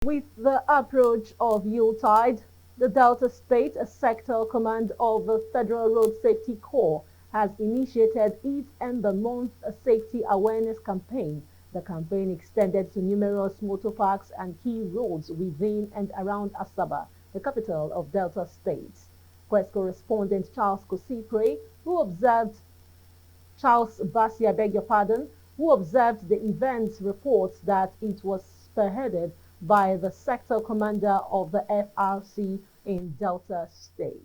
With the approach of Yuletide, the Delta State, a sector command of the Federal Road Safety Corps, has initiated its End the Month Safety Awareness Campaign. The campaign extended to numerous motor parks and key roads within and around Asaba, the capital of Delta State. Quest correspondent Charles Kosipre, Charles Bassi, I beg your pardon, who observed the event, reports that it was spearheaded by the sector commander of the Frsc in Delta State.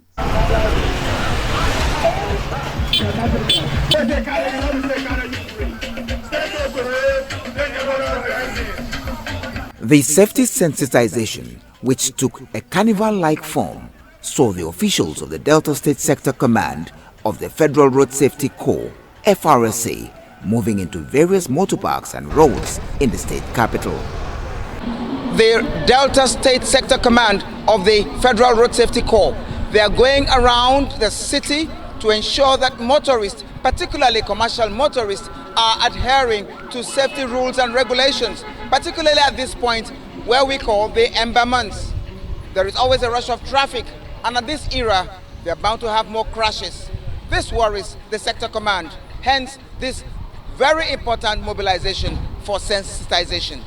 The safety sensitization, which took a carnival-like form, saw the officials of the Delta State Sector Command of the Federal Road Safety Corps, Frsc, moving into various motorparks and roads in the state capital. The Delta State Sector Command of the Federal Road Safety Corps, they are going around the city to ensure that motorists, particularly commercial motorists, are adhering to safety rules and regulations, particularly at this point where we call the Ember Months. There is always a rush of traffic, and at this era, they are bound to have more crashes. This worries the Sector Command, hence this very important mobilization for sensitization.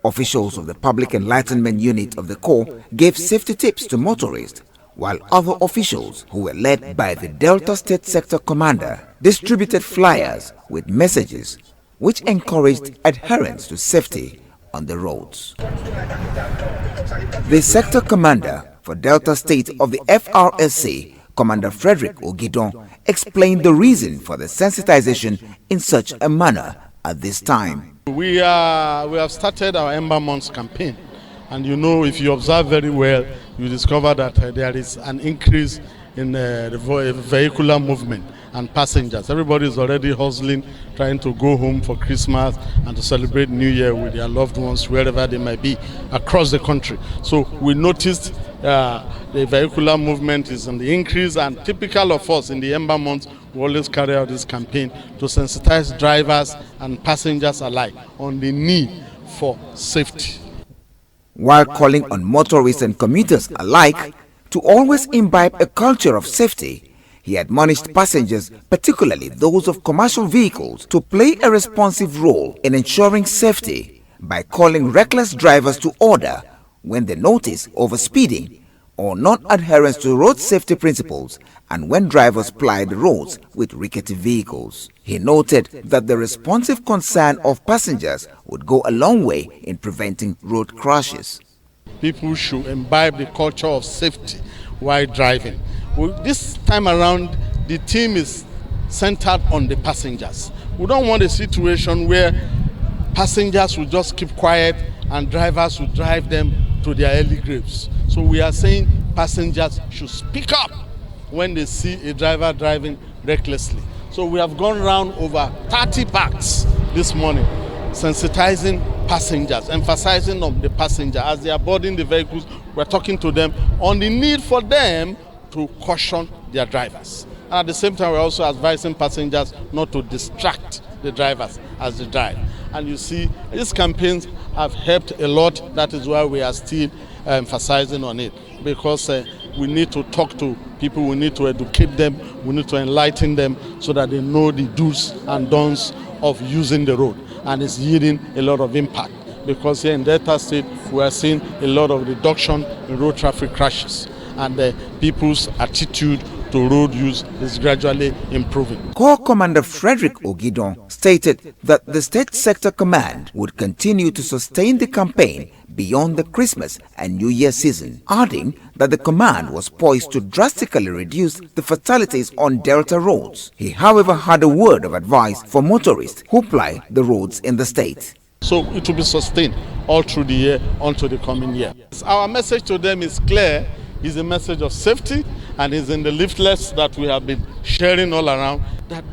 Officials of the Public Enlightenment Unit of the Corps gave safety tips to motorists, while other officials, who were led by the Delta State Sector Commander, distributed flyers with messages which encouraged adherence to safety on the roads. The Sector Commander for Delta State of the Frsc, Commander Frederick Ogidon, explained the reason for the sensitization in such a manner at this time. We have started our Ember Months campaign, and you know, if you observe very well, you discover that there is an increase in the vehicular movement and passengers. Everybody is already hustling, trying to go home for Christmas and to celebrate New Year with their loved ones wherever they might be across the country. So we noticed the vehicular movement is on the increase, and typical of us in the Ember Months, we always carry out this campaign to sensitize drivers and passengers alike on the need for safety. While calling on motorists and commuters alike to always imbibe a culture of safety, he admonished passengers, particularly those of commercial vehicles, to play a responsive role in ensuring safety by calling reckless drivers to order when they notice overspeeding or non-adherence to road safety principles, and when drivers ply the roads with rickety vehicles. He noted that the responsive concern of passengers would go a long way in preventing road crashes. People should imbibe the culture of safety while driving. This time around, the team is centered on the passengers. We don't want a situation where passengers will just keep quiet and drivers will drive them to their early graves. So we are saying passengers should speak up when they see a driver driving recklessly. So we have gone around over 30 parks this morning, sensitizing passengers, emphasizing on the passenger as they are boarding the vehicles. We're talking to them on the need for them to caution their drivers. And at the same time, we're also advising passengers not to distract the drivers as they drive. And you see, these campaigns have helped a lot. That is why we are still emphasizing on it, because we need to talk to people, we need to educate them, we need to enlighten them so that they know the do's and don'ts of using the road. And it's yielding a lot of impact, because here in Delta State, we are seeing a lot of reduction in road traffic crashes, and people's attitude to road use is gradually improving. Corps Commander Frederick Ogidon stated that the State Sector Command would continue to sustain the campaign beyond the Christmas and New Year season, adding that the command was poised to drastically reduce the fatalities on Delta roads. He, however, had a word of advice for motorists who ply the roads in the state. So it will be sustained all through the year, onto the coming year. Our message to them is clear. It's a message of safety, and it's in the leaflets that we have been sharing all around, that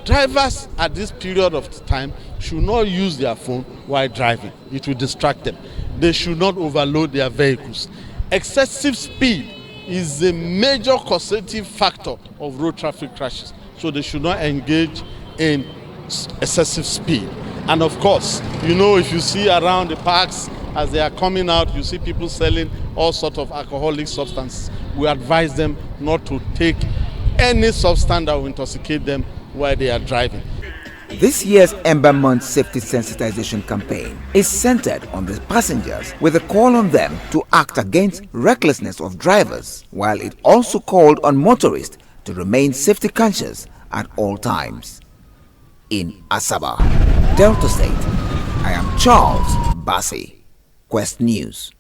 drivers at this period of time should not use their phone while driving. It will distract them. They should not overload their vehicles. Excessive speed is a major causative factor of road traffic crashes, so they should not engage in excessive speed. And of course, you know, if you see around the parks, As they are coming out, you see people selling all sorts of alcoholic substances. We advise them not to take any substance that will intoxicate them while they are driving. This year's Ember Month Safety Sensitization Campaign is centered on the passengers with a call on them to act against recklessness of drivers, while it also called on motorists to remain safety conscious at all times. In Asaba, Delta State, I am Charles Bassi, Quest News.